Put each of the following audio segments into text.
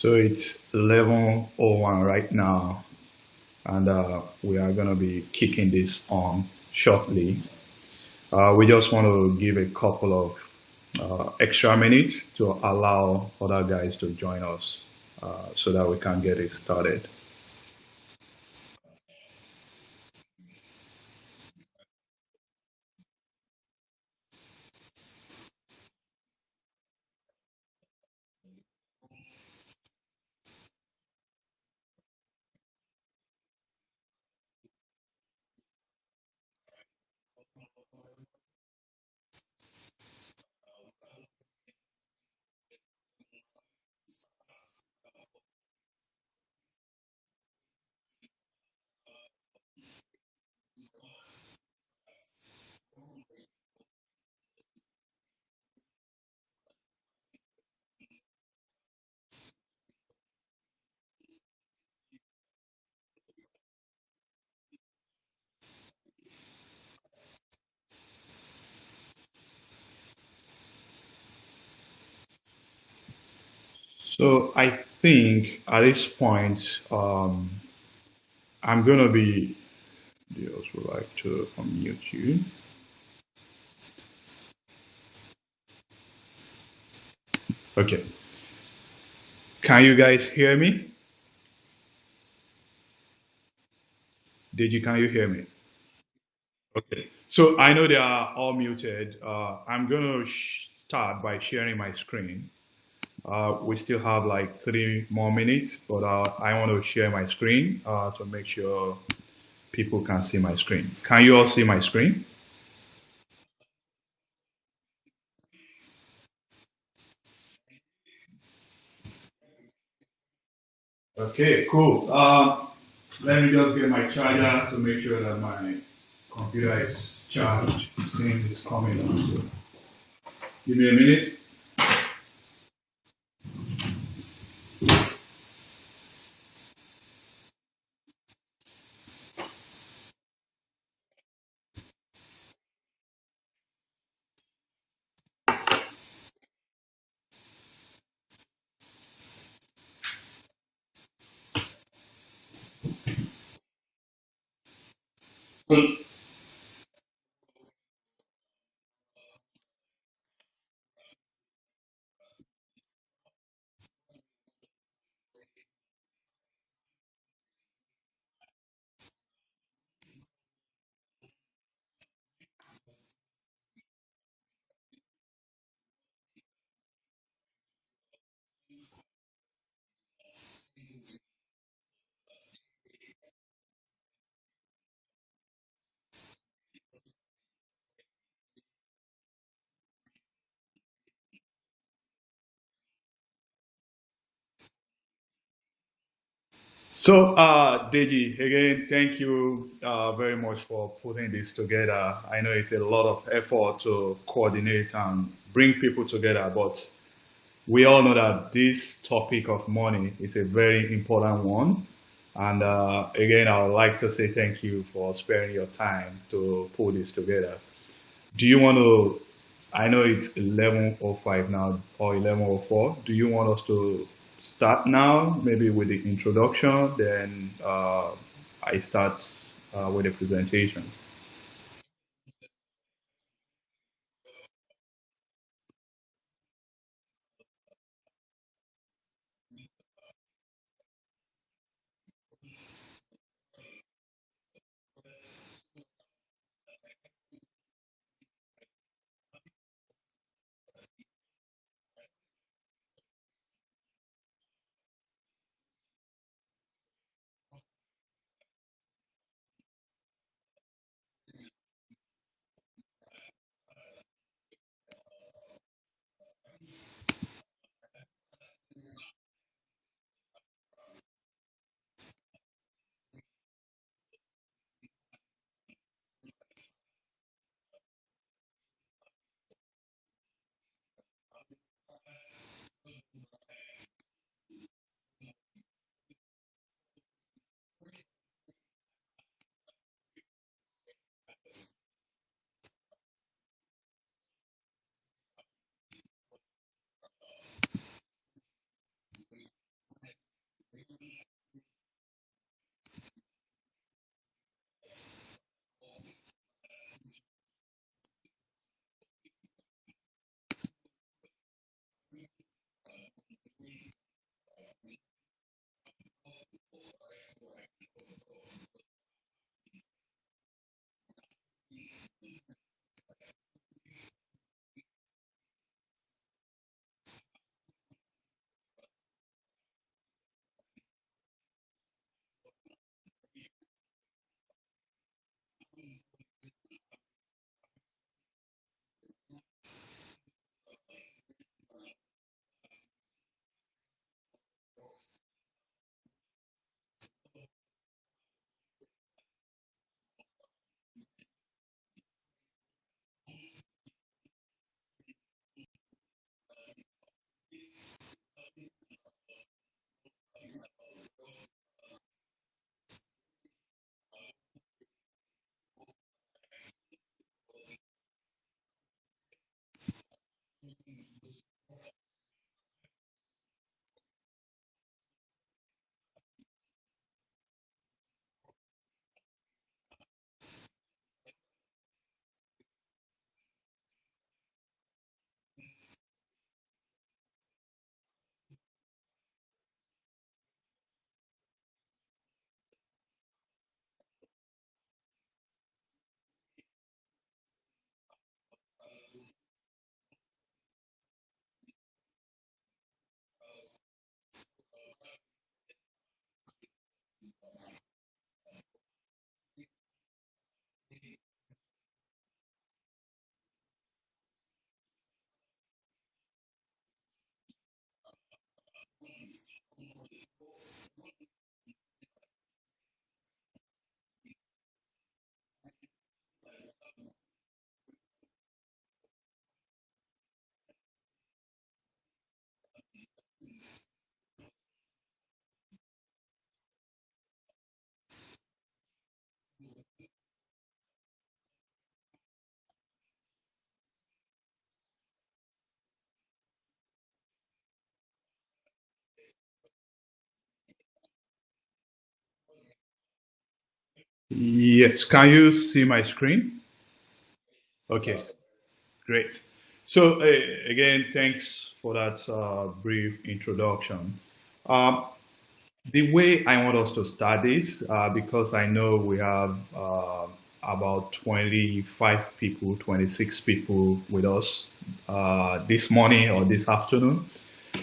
So it's 11:01 right now, and we are going to be kicking this on shortly. We just want to give a couple of extra minutes to allow other guys to join us so that we can get it started. So I think at this point, I'm going to be, I also like to unmute you. Okay. Can you guys hear me? Can you hear me? Okay. So I know they are all muted. I'm going to start by sharing my screen. We still have like 3 more minutes, but I want to share my screen to make sure people can see my screen. Can you all see my screen? Okay, cool. Let me just get my charger to make sure that my computer is charged. Sync is coming on. So give me a minute. So, Deji, again, thank you very much for putting this together. I know it's a lot of effort to coordinate and bring people together, but we all know that this topic of money is a very important one. And again, I would like to say thank you for sparing your time to pull this together. Do you want to? I know it's 11:05 now or 11:04. Do you want us to start now, maybe with the introduction, then I start with the presentation? Yes, can you see my screen? Okay, great. So again, thanks for that brief introduction. Um, the way I want us to start this, because I know we have about 25 people, 26 people with us this morning or this afternoon,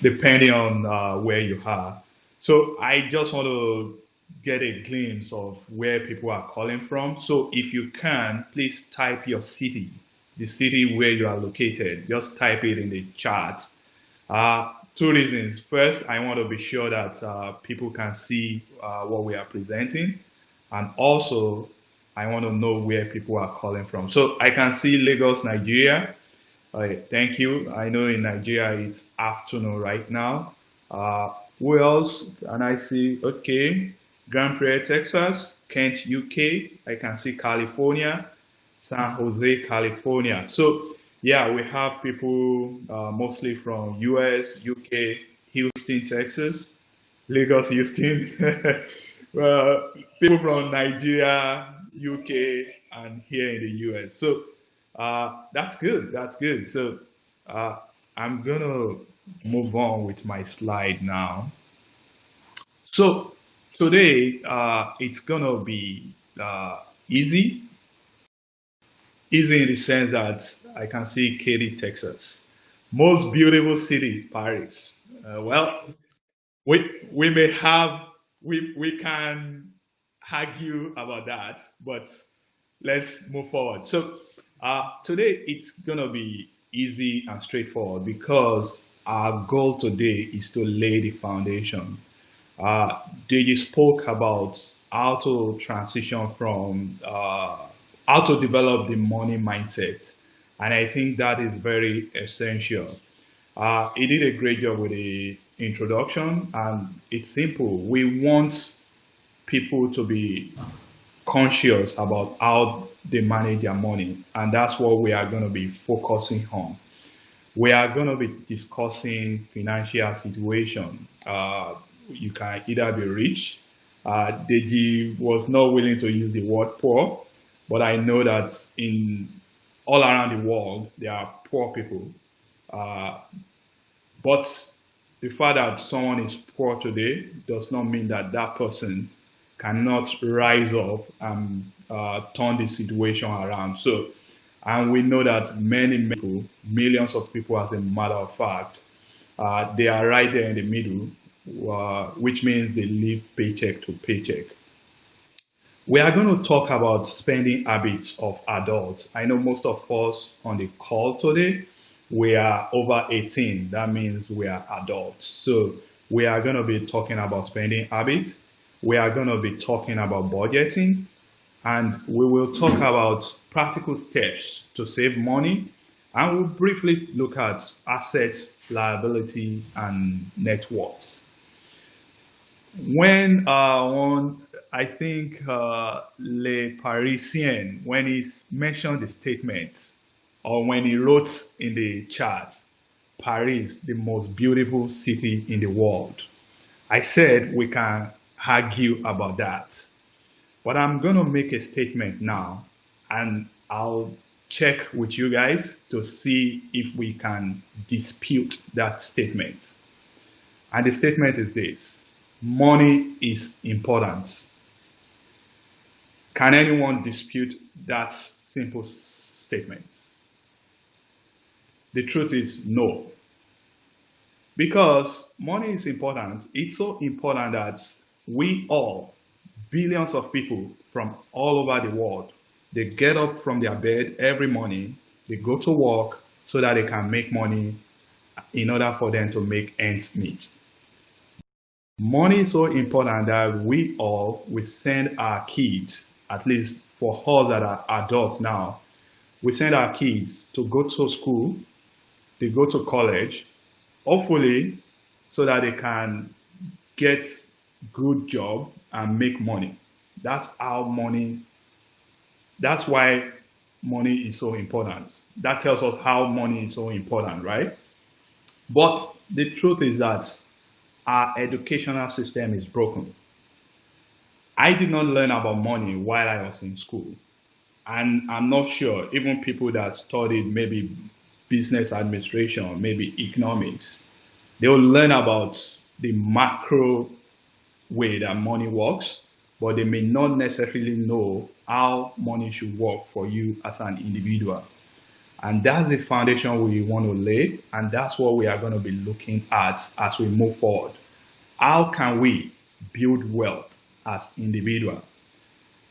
depending on where you are. So I just want to get a glimpse of where people are calling from. So if you can, please type your city, the city where you are located. Just type it in the chat. Two reasons. First, I want to be sure that people can see what we are presenting. And also, I want to know where people are calling from. So I can see Lagos, Nigeria. Thank you. I know in Nigeria it's afternoon right now. Who else can I see? Okay. Grand Prairie, Texas. Kent, UK. I can see California. San Jose, California. So yeah, we have people mostly from US, UK, Houston, Texas, Lagos, Houston. People from Nigeria, UK, and here in the US. So that's good. That's good. So uh, I'm gonna move on with my slide now. So today it's gonna be easy. Easy in the sense that I can see Katy, Texas. Most beautiful city, Paris. Well, we may have we can argue about that, but let's move forward. So today it's gonna be easy and straightforward because our goal today is to lay the foundation. Deji spoke about how to transition from how to develop the money mindset, and I think that is very essential. He did a great job with the introduction, and it's simple. We want people to be conscious about how they manage their money, and that's what we are going to be focusing on. We are going to be discussing financial situation. You can either be rich. Deji was not willing to use the word poor, but I know that in all around the world there are poor people. Uh, but the fact that someone is poor today does not mean that that person cannot rise up and turn the situation around. So, and we know that many people, millions of people, as a matter of fact, they are right there in the middle, which means they live paycheck to paycheck. We are going to talk about spending habits of adults. I know most of us on the call today, we are over 18. That means we are adults. So we are going to be talking about spending habits. We are going to be talking about budgeting. And we will talk about practical steps to save money. And we'll briefly look at assets, liabilities, and net worth. When I think Le Parisien, when he mentioned the statements or when he wrote in the chat, Paris the most beautiful city in the world. I said we can argue about that. But I'm going to make a statement now, and I'll check with you guys to see if we can dispute that statement. And the statement is this: money is important. Can anyone dispute that simple statement? The truth is no. Because money is important. It's so important that we all, billions of people from all over the world, they get up from their bed every morning, they go to work so that they can make money in order for them to make ends meet. Money is so important that we all will send our kids, at least for us that are adults now, we send our kids to go to school, they go to college, hopefully so that they can get good job and make money. That's how money, that's why money is so important. That tells us how money is so important, right? But the truth is that our educational system is broken. I did not learn about money while I was in school. And I'm not sure, even people that studied maybe business administration, maybe economics, they will learn about the macro way that money works, but they may not necessarily know how money should work for you as an individual. And that's the foundation we want to lay, and that's what we are going to be looking at as we move forward. How can we build wealth as individuals?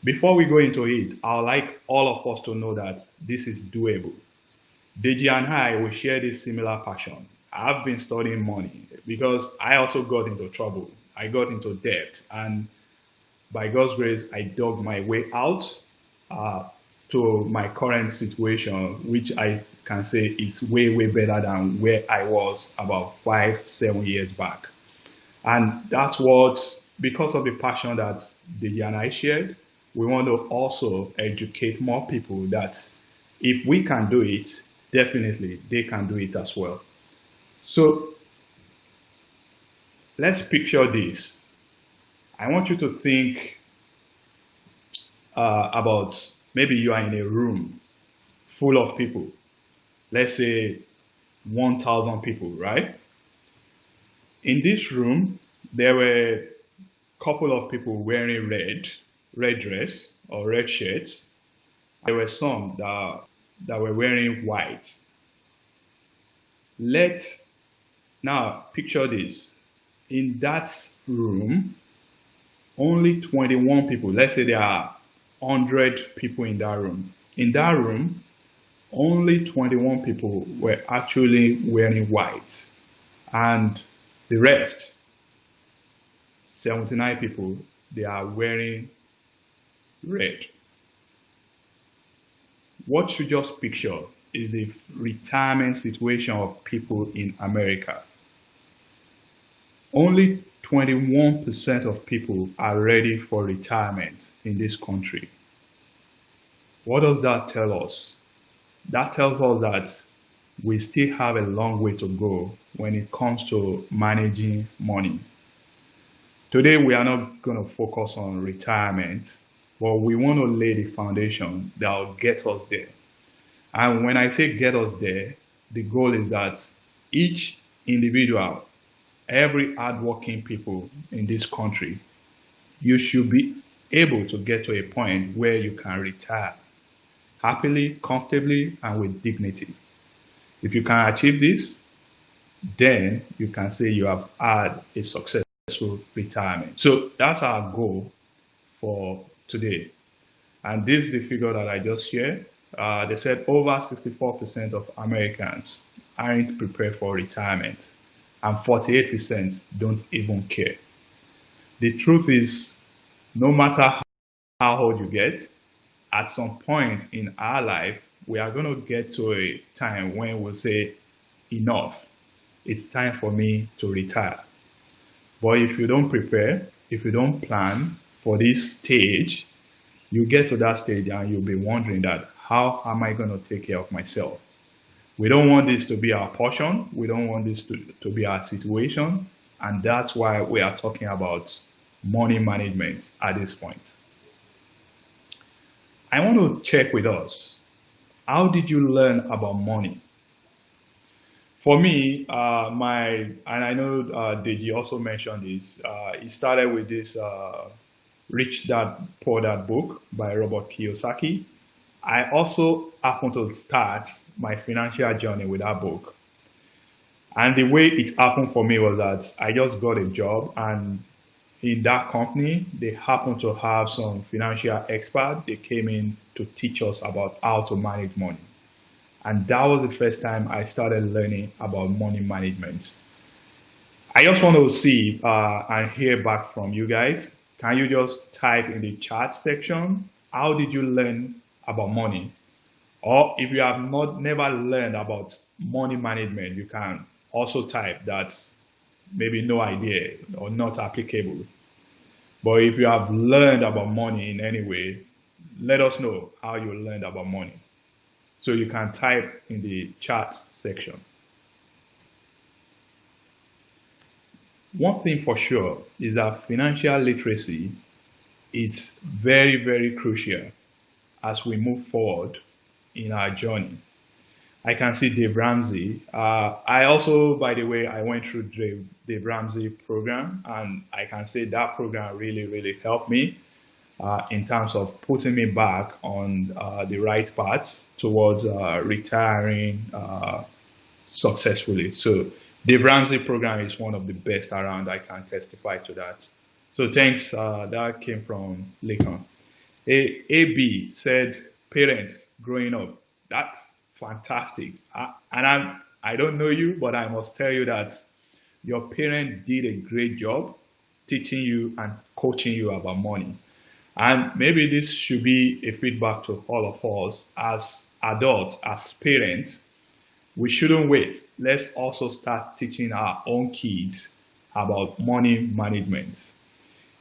Before we go into it, I would like all of us to know that this is doable. Deji and I will share this similar passion. I've been studying money because I also got into trouble. I got into debt, and by God's grace, I dug my way out to my current situation, which I can say is way, way better than where I was about 5, 7 years back. And that's what, because of the passion that Deji and I shared, we want to also educate more people that if we can do it, definitely they can do it as well. So let's picture this. I want you to think about maybe you are in a room full of people. Let's say 1,000 people, right? In this room, there were a couple of people wearing red dress or red shirts. There were some that were wearing white. Let's now picture this. In that room, only 21 people, let's say there are 100 people in that room. In that room, only 21 people were actually wearing white. And the rest, 79 people, they are wearing red. What you just picture is a retirement situation of people in America. Only 21% of people are ready for retirement in this country. What does that tell us? That tells us that we still have a long way to go when it comes to managing money. Today, we are not going to focus on retirement, but we want to lay the foundation that will get us there. And when I say get us there, the goal is that each individual, every hardworking people in this country, you should be able to get to a point where you can retire happily, comfortably, and with dignity. If you can achieve this, then you can say you have had a successful retirement. So that's our goal for today. And this is the figure that I just shared. They said over 64% of Americans aren't prepared for retirement, and 48% don't even care. The truth is, no matter how old you get, at some point in our life, we are going to get to a time when we'll say, enough, it's time for me to retire. But if you don't prepare, if you don't plan for this stage, you get to that stage and you'll be wondering that, how am I going to take care of myself? We don't want this to be our portion. We don't want this to be our situation. And that's why we are talking about money management at this point. I want to check with us. How did you learn about money? For me, and I know Deji also mentioned this, it started with this Rich Dad Poor Dad book by Robert Kiyosaki. I also happened to start my financial journey with that book. And the way it happened for me was that I just got a job, and in that company, they happened to have some financial experts. They came in to teach us about how to manage money. And that was the first time I started learning about money management. I just want to see and hear back from you guys. Can you just type in the chat section, how did you learn about money? Or if you have never learned about money management, you can also type that's maybe no idea or not applicable. But if you have learned about money in any way, let us know how you learned about money. So you can type in the chat section. One thing for sure is that financial literacy is very, very crucial as we move forward in our journey. I can see Dave Ramsey. I also, by the way, I went through Dave Ramsey program, and I can say that program really, really helped me in terms of putting me back on the right path towards retiring successfully. So the Ramsey program is one of the best around. I can testify to that. So thanks. That came from Lincoln. AB said, parents growing up. That's fantastic. I don't know you, but I must tell you that your parent did a great job teaching you and coaching you about money. And maybe this should be a feedback to all of us as adults, as parents. We shouldn't wait. Let's also start teaching our own kids about money management.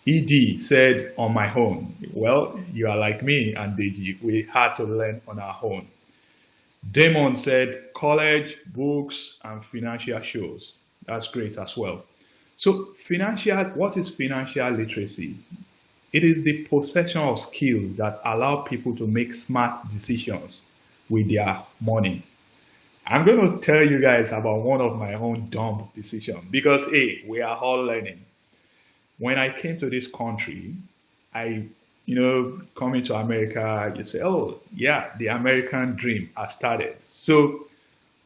ED said, on my own. Well, you are like me and Deji. We had to learn on our own. Damon said, college, books, and financial shows. That's great as well. So what is financial literacy? It is the possession of skills that allow people to make smart decisions with their money. I'm going to tell you guys about one of my own dumb decisions because, hey, we are all learning. When I came to this country, coming to America, you say, oh, yeah, the American dream has started. So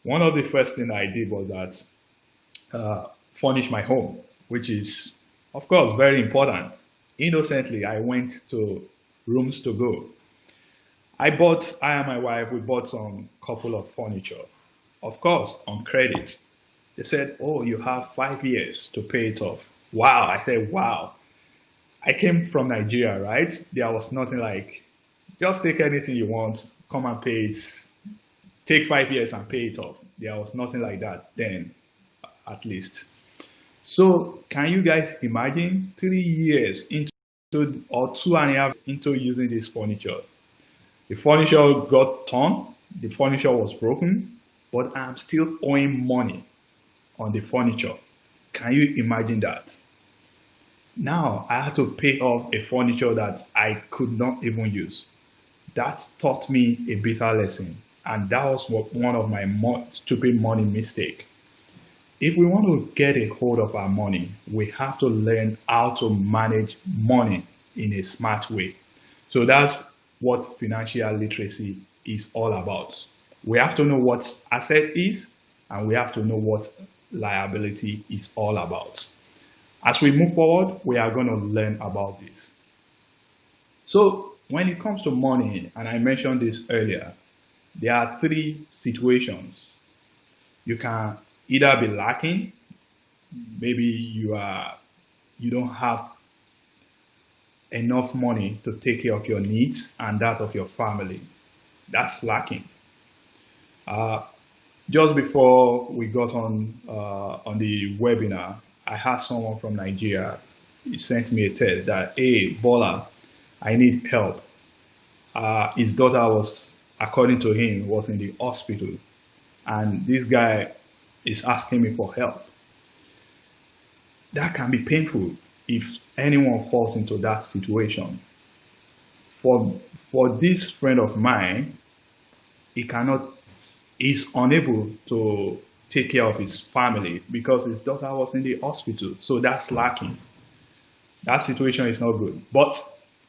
one of the first things I did was that furnish my home, which is, of course, very important. Innocently, I went to Rooms to Go. I and my wife, we bought some couple of furniture, of course, on credit. They said, oh, you have 5 years to pay it off. Wow, I said, wow. I came from Nigeria, right? There was nothing like, just take anything you want, come and pay it, take 5 years and pay it off. There was nothing like that then, at least. So can you guys imagine 3 years into, or 2.5 into using this furniture? The furniture got torn, the furniture was broken, but I'm still owing money on the furniture. Can you imagine that? Now I had to pay off a furniture that I could not even use. That taught me a bitter lesson, and that was one of my stupid money mistakes. If we want to get a hold of our money, we have to learn how to manage money in a smart way. So that's what financial literacy is all about. We have to know what asset is, and we have to know what liability is all about. As we move forward, we are going to learn about this. So when it comes to money, and I mentioned this earlier, there are 3 situations. You can either be lacking, maybe you don't have enough money to take care of your needs and that of your family. That's lacking. Just before we got on the webinar, I had someone from Nigeria. He sent me a text that, hey, Bola, I need help. His daughter was, according to him, was in the hospital. and this guy is asking me for help. That can be painful if anyone falls into that situation. For this friend of mine, he cannot, he's unable to take care of his family because his daughter was in the hospital. So that's lacking. That situation is not good. But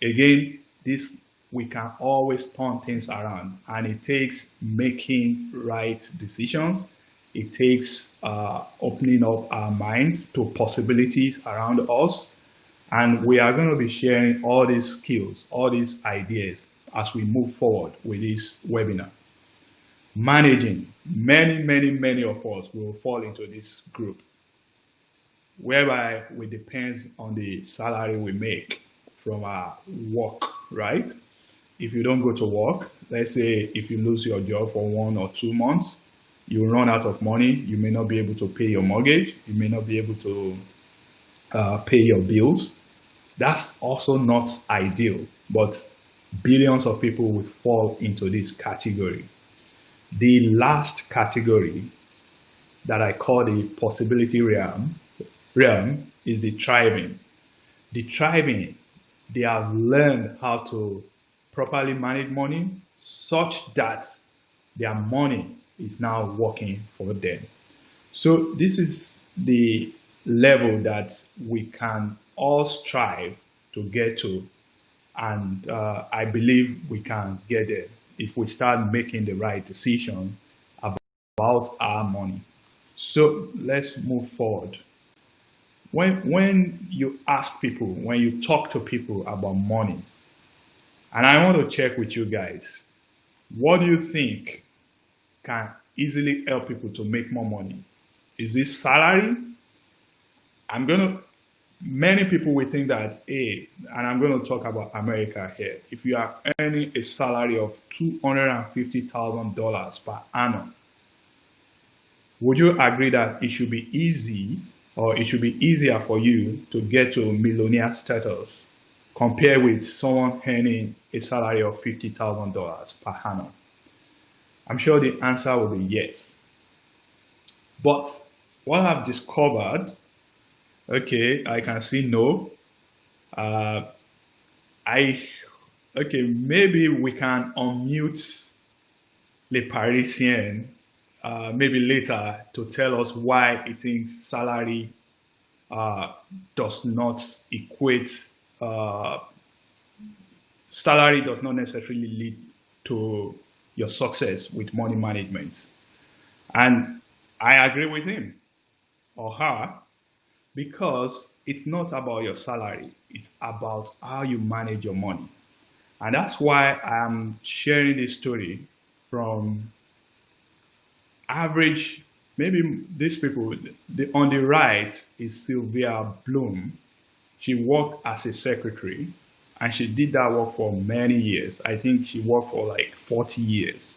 again, this we can always turn things around, and it takes making right decisions. It takes opening up our mind to possibilities around us, and we are going to be sharing all these skills, all these ideas as we move forward with this webinar. Managing, many of us will fall into this group, whereby we depend on the salary we make from our work, right? If you don't go to work, let's say if you lose your job for 1 or 2 months, you run out of money, you may not be able to pay your mortgage, you may not be able to pay your bills. That's also not ideal, but billions of people will fall into this category. The last category that I call the possibility realm is the thriving. The thriving, they have learned how to properly manage money such that their money is now working for them. So this is the level that we can all strive to get to, and I believe we can get there if we start making the right decision about our money. So let's move forward. When you ask people, when you talk to people about money, and I want to check with you guys, what do you think can easily help people to make more money? Is this salary? Many people will think that, and I'm going to talk about America here. If you are earning a salary of $250,000 per annum, would you agree that it should be easy, or it should be easier for you to get to millionaire status compared with someone earning a salary of $50,000 per annum? I'm sure the answer will be yes. But what I've discovered, okay, I can see no. Maybe we can unmute Le Parisien maybe later to tell us why he thinks salary does not equate, salary does not necessarily lead to your success with money management. And I agree with him or her, because it's not about your salary, it's about how you manage your money. And that's why I'm sharing this story from average, maybe these people, on the right is Sylvia Bloom. She worked as a secretary, and she did that work for many years. I think she worked for like 40 years.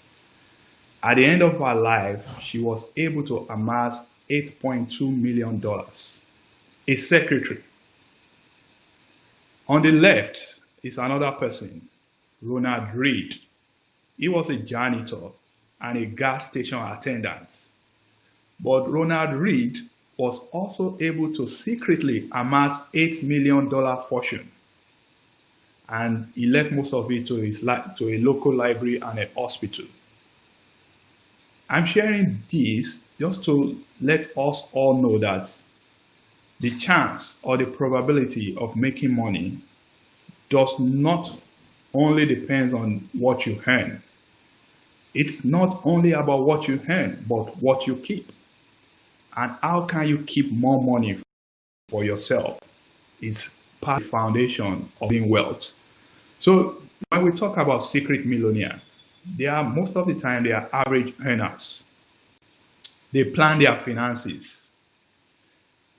At the end of her life, she was able to amass $8.2 million. A secretary. On the left is another person, Ronald Reed. He was a janitor and a gas station attendant. But Ronald Reed was also able to secretly amass $8 million fortune. And he left most of it to a local library and a hospital. I'm sharing this just to let us all know that the chance or the probability of making money does not only depend on what you earn. It's not only about what you earn, but what you keep. And how can you keep more money for yourself? It's part of the foundation of being wealth. So when we talk about secret millionaire, most of the time they are average earners. They plan their finances.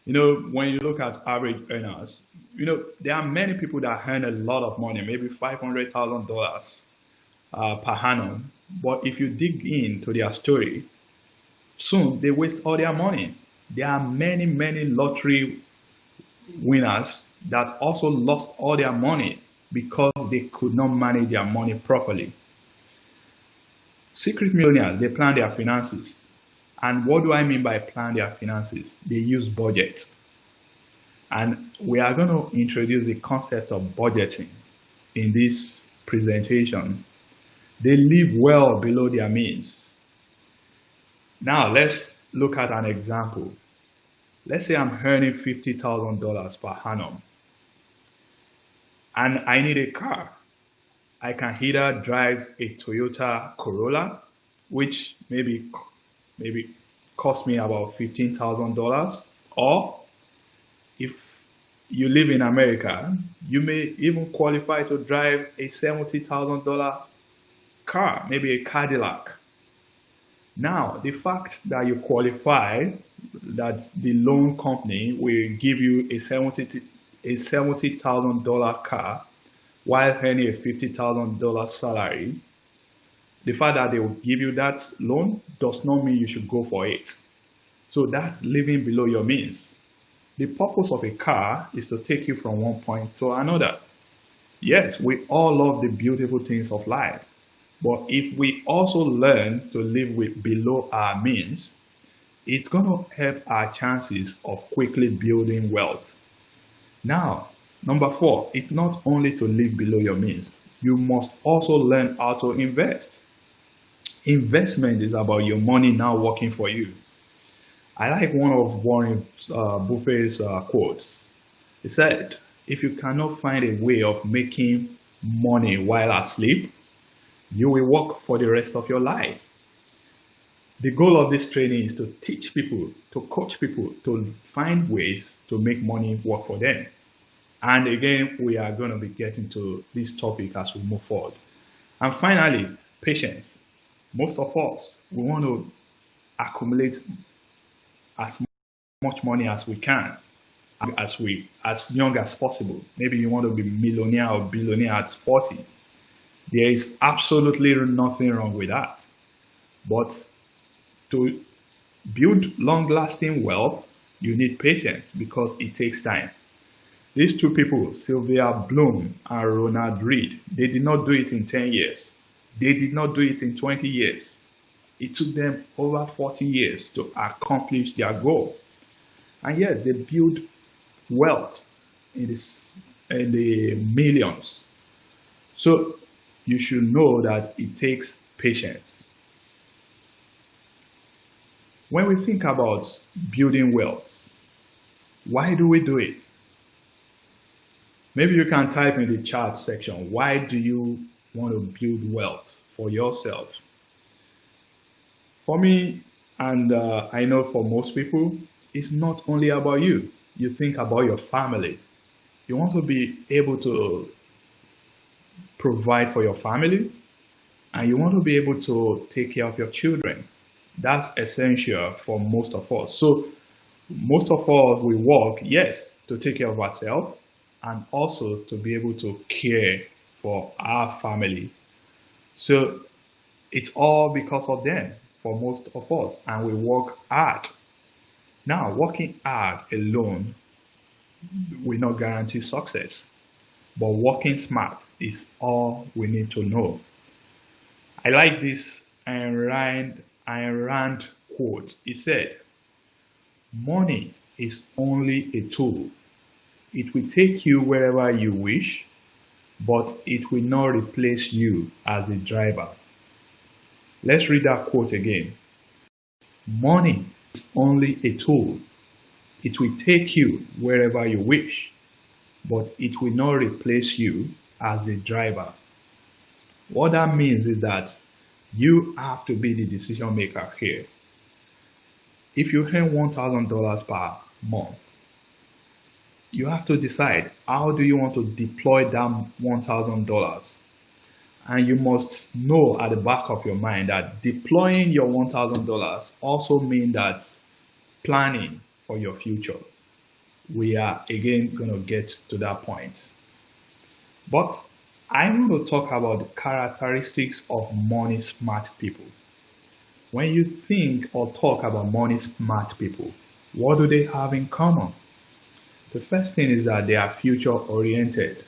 You know, when you look at average earners, you know, there are many people that earn a lot of money, maybe $500,000 per annum. But if you dig into their story, soon they waste all their money. There are many lottery winners that also lost all their money because they could not manage their money properly. Secret millionaires, they plan their finances. And what do I mean by plan their finances? They use budget. And we are going to introduce the concept of budgeting in this presentation. They live well below their means. Now, let's look at an example. Let's say I'm earning $50,000 per annum and I need a car. I can either drive a Toyota Corolla, which maybe cost me about $15,000, or if you live in America, you may even qualify to drive a $70,000 car, maybe a Cadillac. Now, the fact that you qualify, that the loan company will give you a $70,000 car while earning a $50,000 salary, the fact that they will give you that loan does not mean you should go for it. So that's living below your means. The purpose of a car is to take you from one point to another. Yes, we all love the beautiful things of life, but if we also learn to live below our means, it's going to help our chances of quickly building wealth. Now, number 4, it's not only to live below your means, you must also learn how to invest. Investment is about your money now working for you. I like one of Warren Buffett's quotes. He said, if you cannot find a way of making money while asleep, you will work for the rest of your life. The goal of this training is to teach people, to coach people, to find ways to make money work for them. And again, we are going to be getting to this topic as we move forward. And finally, patience. Most of us, we want to accumulate as much money as we can, as young as possible. Maybe you want to be millionaire or billionaire at 40. There is absolutely nothing wrong with that. But to build long-lasting wealth, you need patience because it takes time. These two people, Sylvia Bloom and Ronald Reed, they did not do it in 10 years. They did not do it in 20 years. It took them over 40 years to accomplish their goal. And yes, they built wealth in the millions. So you should know that it takes patience. When we think about building wealth, why do we do it? Maybe you can type in the chat section, why do you want to build wealth for yourself? For me, and I know for most people, it's not only about you. You think about your family. You want to be able to provide for your family, and you want to be able to take care of your children. That's essential for most of us. So most of us, we work, yes, to take care of ourselves, and also to be able to care for our family. So it's all because of them for most of us, and we work hard. Now, working hard alone will not guarantee success, but working smart is all we need to know. I like this Ayn Rand quote. He said, money is only a tool. It will take you wherever you wish, but it will not replace you as a driver. Let's read that quote again. Money is only a tool. It will take you wherever you wish, but it will not replace you as a driver. What that means is that you have to be the decision maker here. If you earn $1,000 per month, you have to decide how do you want to deploy that $1,000. And you must know at the back of your mind that deploying your $1,000 also means that planning for your future. We are again going to get to that point. But I want to talk about the characteristics of money smart people. When you think or talk about money smart people, what do they have in common? The first thing is that they are future oriented.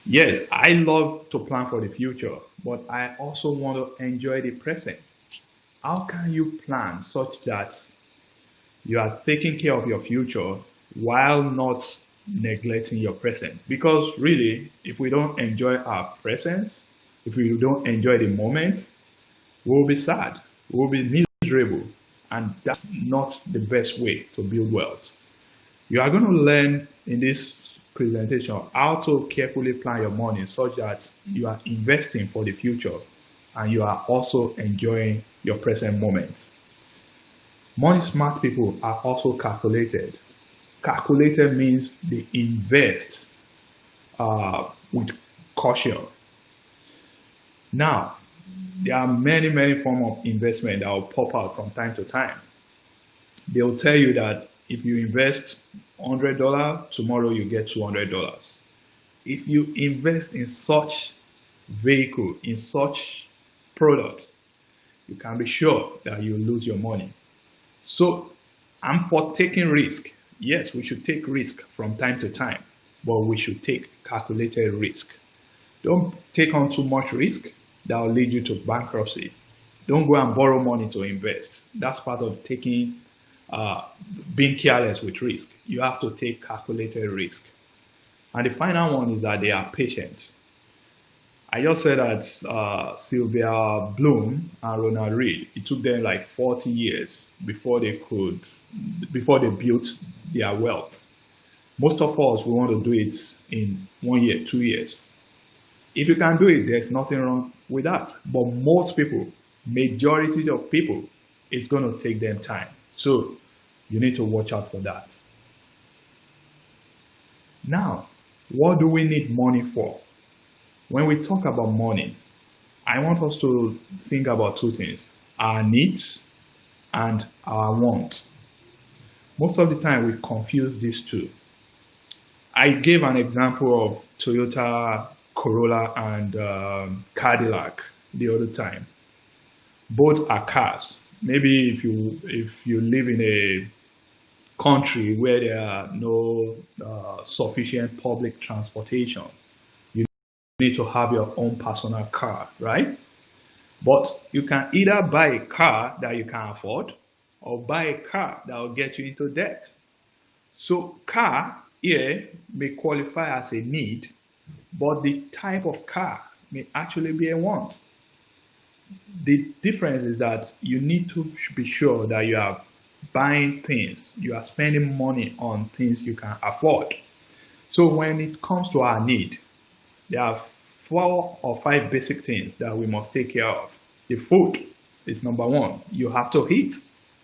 Yes, I love to plan for the future, but I also want to enjoy the present. How can you plan such that you are taking care of your future while not neglecting your present? Because really, if we don't enjoy our present, if we don't enjoy the moment, we'll be sad, we'll be miserable, and that's not the best way to build wealth. You are going to learn in this presentation how to carefully plan your money such that you are investing for the future and you are also enjoying your present moment. Money smart people are also calculated. Calculated means they invest with caution. Now, there are many forms of investment that will pop out from time to time. They'll tell you that if you invest $100, tomorrow you get $200. If you invest in such vehicle, in such product, you can be sure that you lose your money. So I'm for taking risk. Yes, we should take risk from time to time, but we should take calculated risk. Don't take on too much risk that will lead you to bankruptcy. Don't go and borrow money to invest. That's part of being careless with risk. You have to take calculated risk. And the final one is that they are patient. I just said that Sylvia Bloom and Ronald Reed, it took them like 40 years before they built their wealth. Most of us, we want to do it in 1 year, 2 years. If you can do it, there's nothing wrong with that. But most people, majority of people, it's going to take them time. So you need to watch out for that. Now, what do we need money for? When we talk about money, I want us to think about two things: our needs and our wants. Most of the time we confuse these two. I gave an example of Toyota Corolla and Cadillac the other time. Both are cars. Maybe if you live in a country where there are no sufficient public transportation, you need to have your own personal car, right? But you can either buy a car that you can afford or buy a car that will get you into debt. So car here may qualify as a need, but the type of car may actually be a want. The difference is that you need to be sure that you are buying things, you are spending money on things you can afford. So when it comes to our need, there are 4 or 5 basic things that we must take care of. The food is number 1. You have to eat.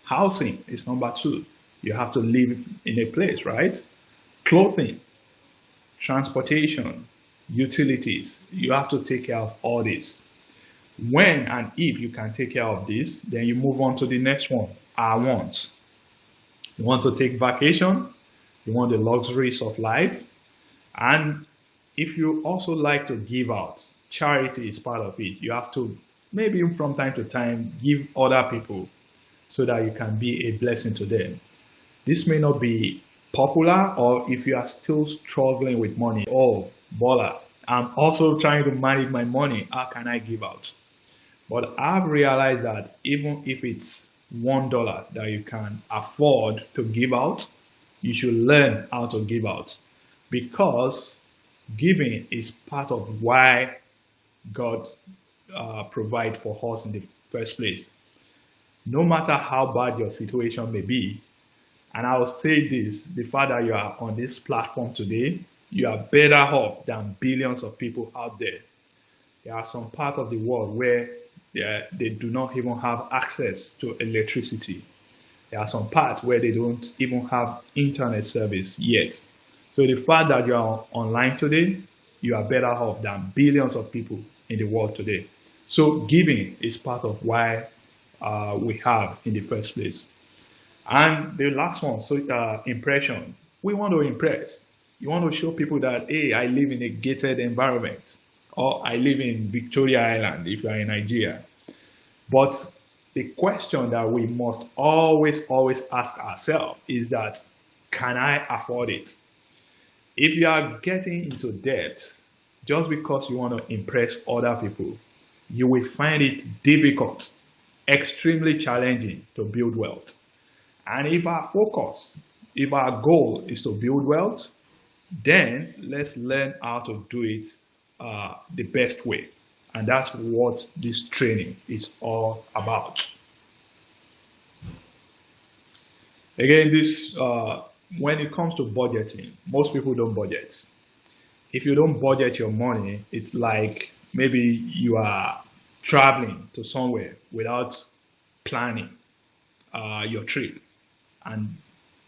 Housing is number 2. You have to live in a place, right? Clothing, transportation, utilities. You have to take care of all this. When and if you can take care of this, then you move on to the next one, our wants. You want to take vacation, you want the luxuries of life, and if you also like to give out, charity is part of it. You have to maybe from time to time give other people so that you can be a blessing to them. This may not be popular, or if you are still struggling with money, oh, baller, I'm also trying to manage my money, how can I give out? But I've realized that even if it's $1 that you can afford to give out, you should learn how to give out, because giving is part of why God provides for us in the first place. No matter how bad your situation may be, and I will say this, the fact that you are on this platform today, you are better off than billions of people out there. There are some parts of the world where they do not even have access to electricity. There are some parts where they don't even have internet service yet. So the fact that you are online today, you are better off than billions of people in the world today. So giving is part of why we have in the first place. And the last one, so impression. We want to impress. You want to show people that, hey, I live in a gated environment, or I live in Victoria Island if you are in Nigeria. But the question that we must always ask ourselves is that, can I afford it? If you are getting into debt just because you want to impress other people, you will find it difficult extremely challenging to build wealth. And if our focus, if our goal is to build wealth, then let's learn how to do it the best way. And that's what this training is all about. Again, this when it comes to budgeting, most people don't budget. If you don't budget your money, it's like maybe you are traveling to somewhere without planning your trip. And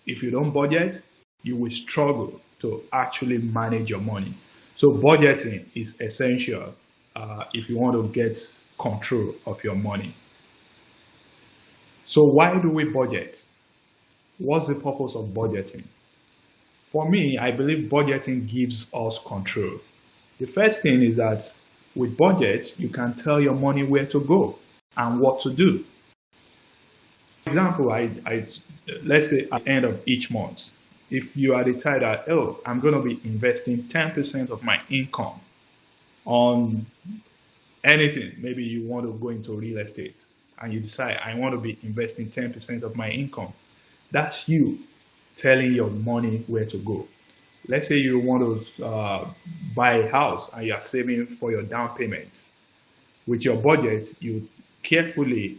if you don't budget, you will struggle to actually manage your money. So budgeting is essential if you want to get control of your money. So why do we budget? What's the purpose of budgeting? For me, I believe budgeting gives us control. The first thing is that with budget, you can tell your money where to go and what to do. For example, let's say at the end of each month, if you are the type that, oh, I'm going to be investing 10% of my income on anything, maybe you want to go into real estate and you decide, I want to be investing 10% of my income. That's you telling your money where to go. Let's say you want to buy a house and you are saving for your down payments. With your budget, you carefully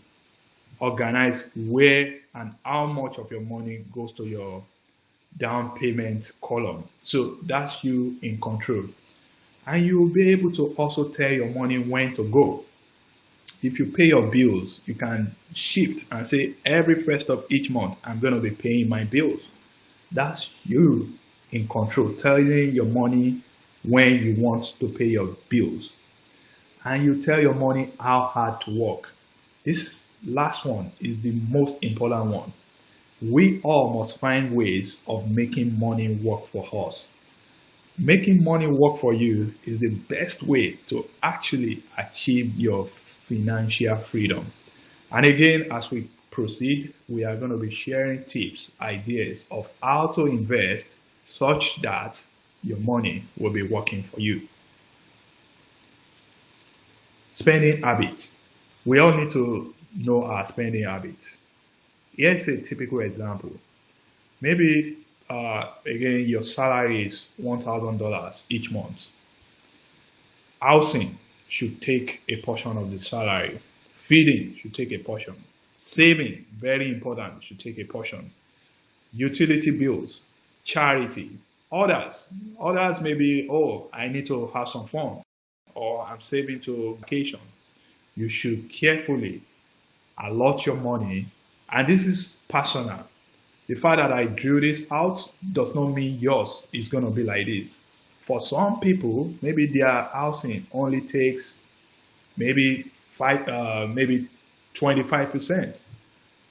organize where and how much of your money goes to your down payment column. So that's you in control. And you will be able to also tell your money when to go. If you pay your bills, you can shift and say every first of each month, I'm going to be paying my bills. That's you in control, telling your money when you want to pay your bills. And you tell your money how hard to work. This last one is the most important one. We all must find ways of making money work for us. Making money work for you is the best way to actually achieve your financial freedom. And again, as we proceed, we are going to be sharing tips, ideas of how to invest such that your money will be working for you. Spending habits. We all need to know our spending habits. Here's a typical example. Maybe, again, your salary is $1,000 each month. Housing should take a portion of the salary. Feeding should take a portion. Saving, very important, should take a portion. Utility bills, charity, others. Others may be, oh, I need to have some fun, or I'm saving to vacation. You should carefully allot your money, and this is personal. The fact that I drew this out does not mean yours is going to be like this. For some people, maybe their housing only takes maybe 25%,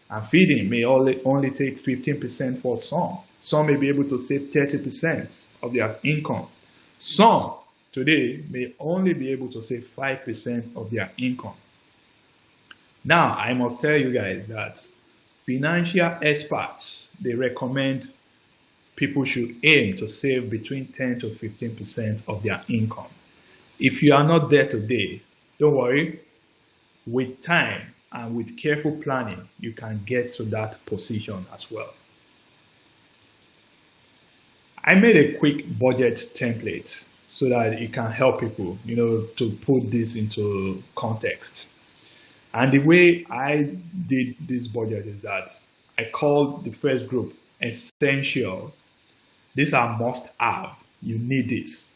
and feeding may only take 15% for some. Some may be able to save 30% of their income. Some today may only be able to save 5% of their income. Now, I must tell you guys that financial experts, they recommend people should aim to save between 10 to 15% of their income. If you are not there today, don't worry. With time and with careful planning, you can get to that position as well. I made a quick budget template so that it can help people, to put this into context. And the way I did this budget is that I called the first group essential. These are must have. You need this.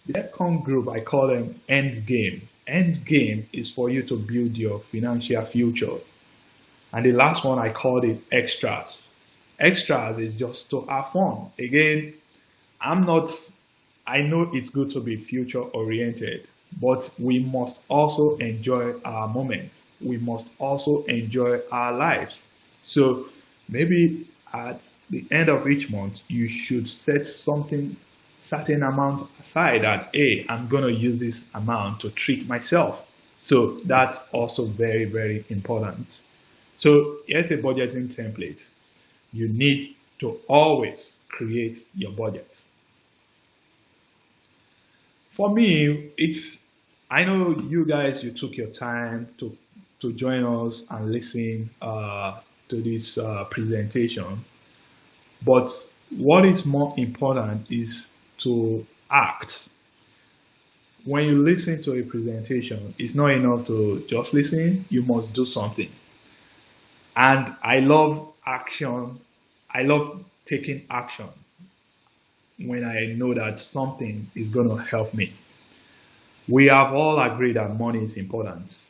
The second group, I call them end game. End game is for you to build your financial future. And the last one, I called it extras. Extras is just to have fun. Again, I know it's good to be future oriented, but we must also enjoy our moments. We must also enjoy our lives. So maybe at the end of each month, you should set certain amount aside that, hey, I'm going to use this amount to treat myself. So that's also very, very important. So here's a budgeting template. You need to always create your budget. For me, I know you guys, you took your time to to join us and listen to this presentation. But what is more important is to act. When you listen to a presentation, it's not enough to just listen, you must do something. And I love action. I love taking action when I know that something is going to help me. We have all agreed that money is important.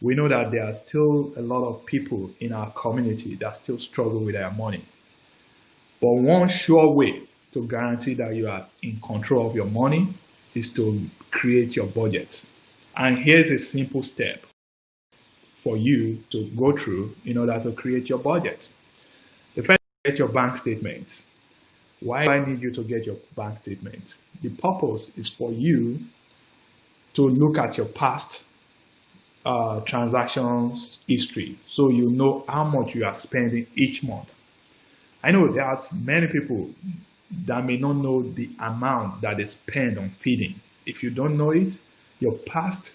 We know that there are still a lot of people in our community that still struggle with their money. But one sure way to guarantee that you are in control of your money is to create your budget. And here's a simple step for you to go through in order to create your budget. The first, get your bank statements. Why do I need you to get your bank statements? The purpose is for you to look at your past transactions history so you know how much you are spending each month. I know there's many people that may not know the amount that they spend on feeding. If you don't know it, your past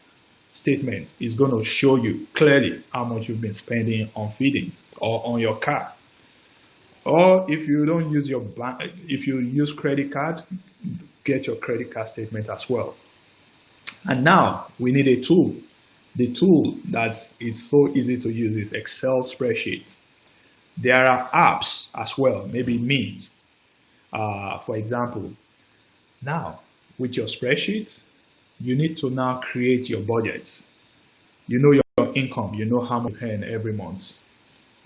statement is going to show you clearly how much you've been spending on feeding or on your car. Or if you don't use your bank, if you use credit card, get your credit card statement as well. And now we need a tool. The tool that is so easy to use is Excel spreadsheet. There are apps as well, maybe Mint, for example. Now, with your spreadsheet, you need to now create your budgets. You know your income, you know how much you earn every month.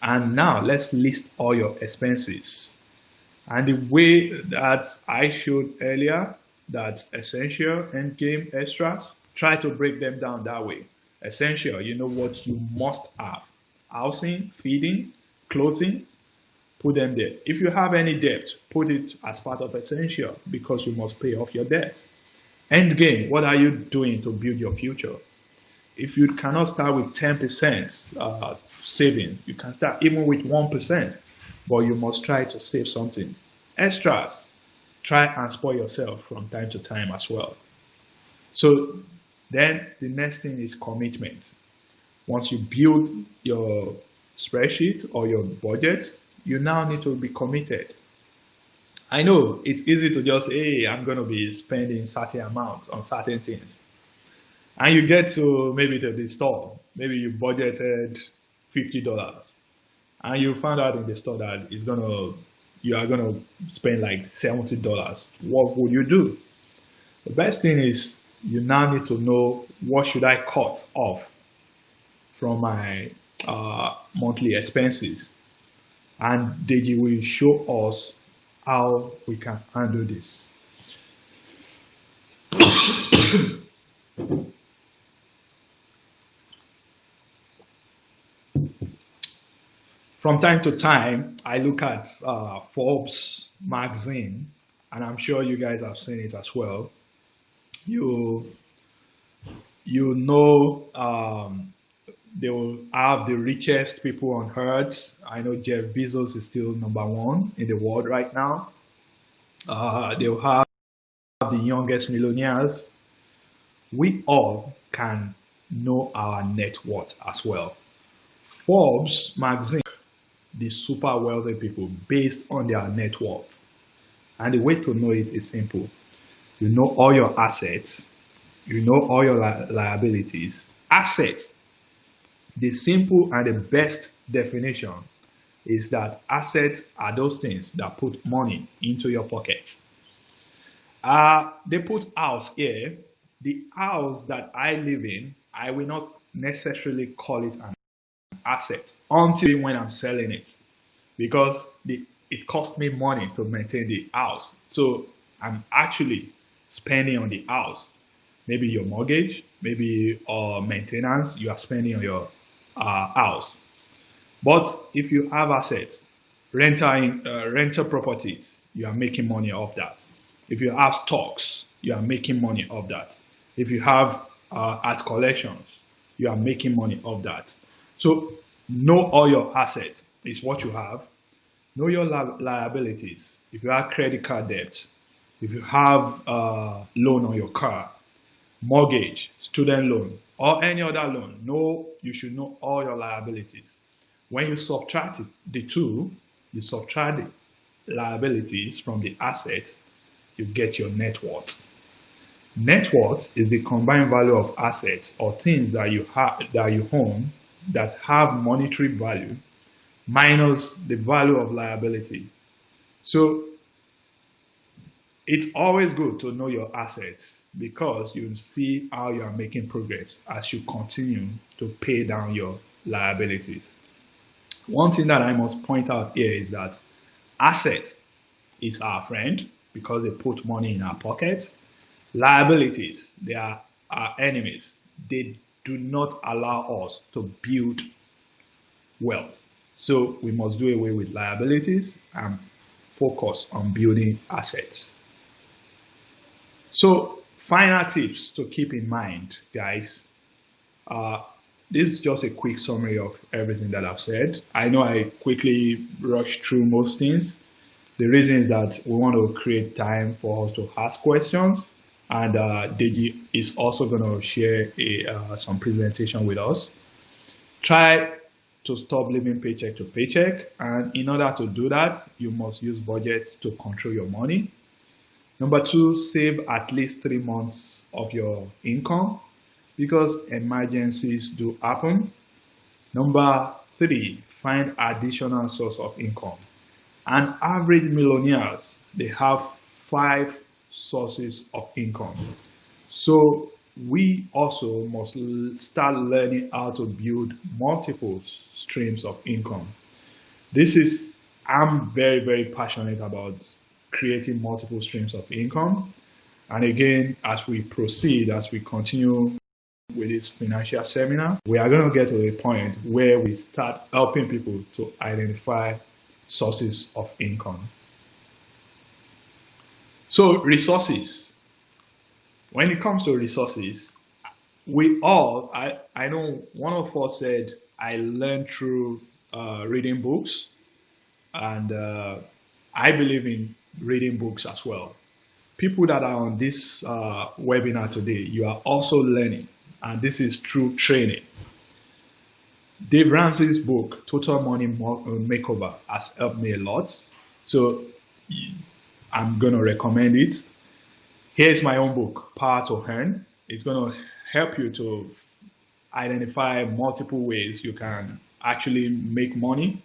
And now let's list all your expenses. And the way that I showed earlier, that's essential, end game, extras, try to break them down that way. Essential, you know what you must have. Housing, feeding, clothing, put them there. If you have any debt, put it as part of essential because you must pay off your debt. End game, what are you doing to build your future? If you cannot start with 10% saving, you can start even with 1%, but you must try to save something. Extras, try and spoil yourself from time to time as well. So then the next thing is commitment. Once you build your spreadsheet or your budget, you now need to be committed. I know it's easy to just say, hey, I'm going to be spending certain amounts on certain things. And you get to maybe to the store, maybe you budgeted $50 and you found out in the store that you are gonna spend like $70. What would you do? The best thing is you now need to know what should I cut off from my monthly expenses, and Deji will show us how we can handle this. From time to time, I look at Forbes magazine, and I'm sure you guys have seen it as well. You know, they will have the richest people on earth. I know Jeff Bezos is still #1 in the world right now. They will have the youngest millionaires. We all can know our net worth as well. Forbes magazine, the super wealthy people based on their net worth. And the way to know it is simple. You know all your assets, you know all your liabilities. Assets, the simple and the best definition is that assets are those things that put money into your pocket. They put house here. The house that I live in, I will not necessarily call it an asset until when I'm selling it, because it cost me money to maintain the house. So I'm actually spending on the house. Maybe your mortgage, maybe maintenance, you are spending on your house. But if you have assets, rental properties, you are making money off that. If you have stocks, you are making money off that. If you have art collections, you are making money off that. So know all your assets is what you have. Know your liabilities. If you have credit card debts, if you have loan on your car, mortgage, student loan, or any other loan, you should know all your liabilities. When you subtract the two, you subtract the liabilities from the assets, you get your net worth. Net worth is the combined value of assets or things that you own that have monetary value minus the value of liability. So it's always good to know your assets because you see how you are making progress as you continue to pay down your liabilities. One thing that I must point out here is that asset is our friend because they put money in our pockets. Liabilities, they are our enemies. They do not allow us to build wealth. So we must do away with liabilities and focus on building assets. So, final tips to keep in mind, guys. Uh, this is just a quick summary of everything that I've said. I know I quickly rushed through most things. The reason is that we want to create time for us to ask questions. And Deji is also going to share some presentation with us. Try to stop living paycheck to paycheck. And in order to do that, you must use budget to control your money. Number two, save at least 3 months of your income because emergencies do happen. Number three, find additional source of income. An average millionaires, they have five sources of income. So we also must start learning how to build multiple streams of income. This is, I'm very, very passionate about creating multiple streams of income. And again, as we proceed, as we continue with this financial seminar, we are going to get to a point where we start helping people to identify sources of income. So, resources. When it comes to resources, I know one of us said, I learned through reading books, and I believe in reading books as well. People that are on this webinar today, you are also learning, and this is through training. Dave Ramsey's book, Total Money Makeover, has helped me a lot. So I'm going to recommend it. Here's my own book, Power to Earn. It's going to help you to identify multiple ways you can actually make money.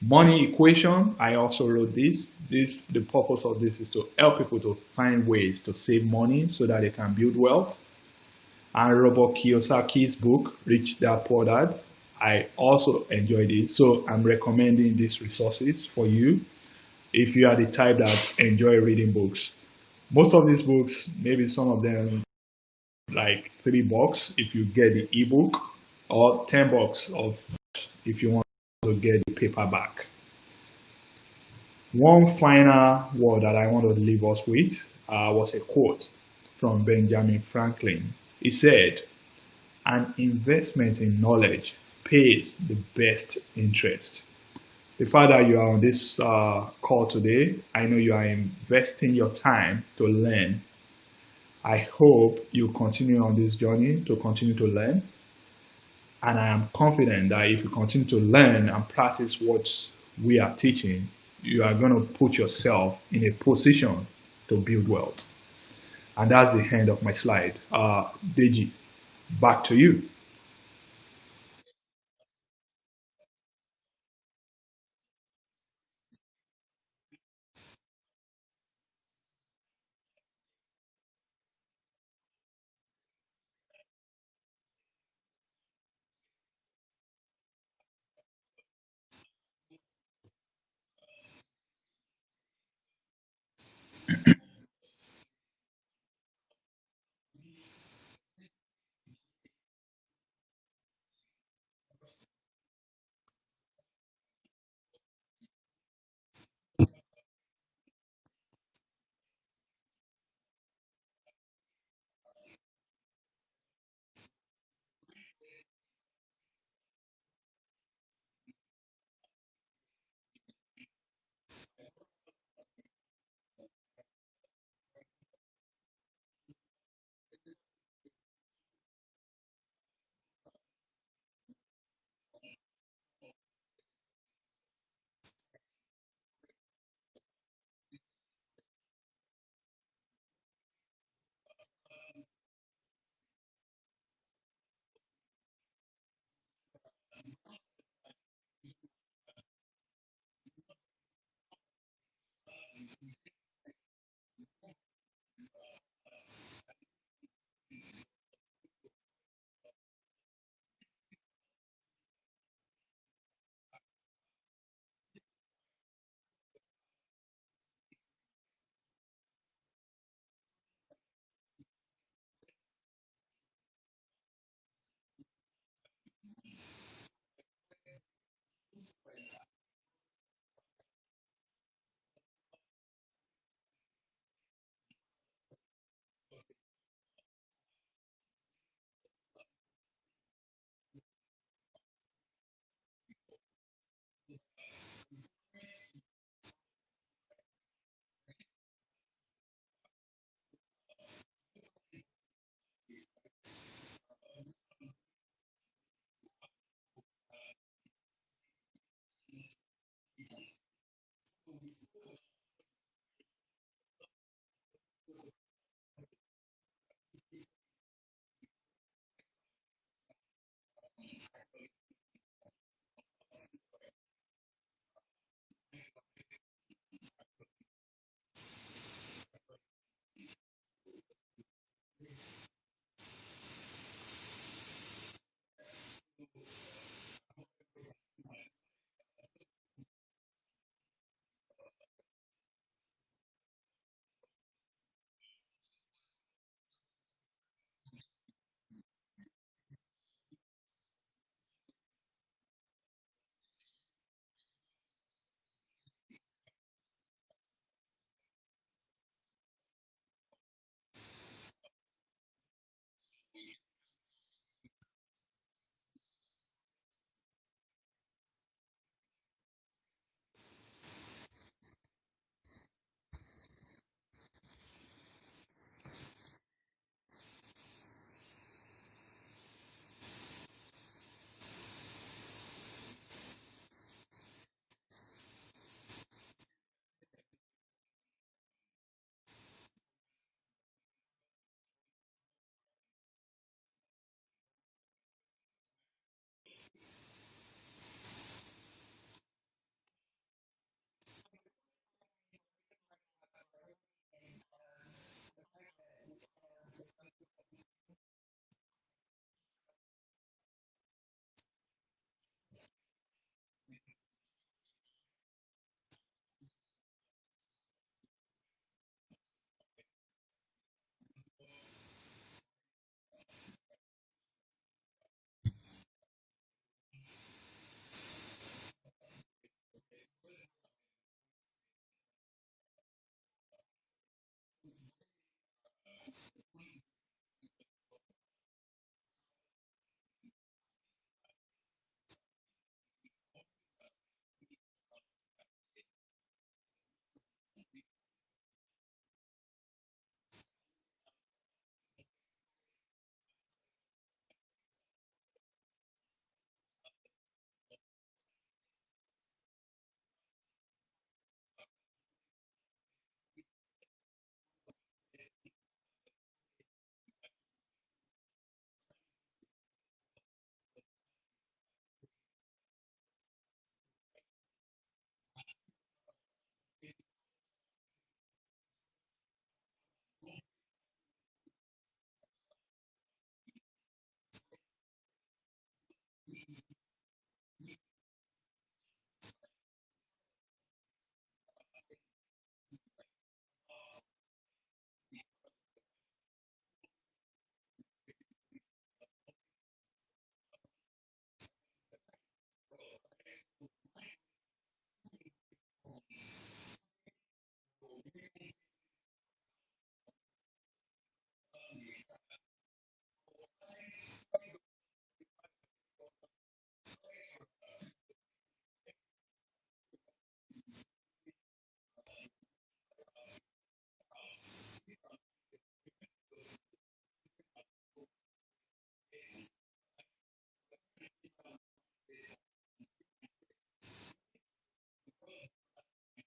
Money equation, I also wrote this. The purpose of this is to help people to find ways to save money so that they can build wealth. And Robert Kiyosaki's book, Rich Dad Poor Dad, I also enjoyed it. So I'm recommending these resources for you if you are the type that enjoy reading books. Most of these books, maybe some of them like $3 if you get the ebook, or $10 of if you want to get the paperback. One final word that I want to leave us with was a quote from Benjamin Franklin. He said, an investment in knowledge pays the best interest. The fact that you are on this call today, I know you are investing your time to learn. I hope you continue on this journey to continue to learn. And I am confident that if you continue to learn and practice what we are teaching, you are going to put yourself in a position to build wealth. And that's the end of my slide. Deji, back to you.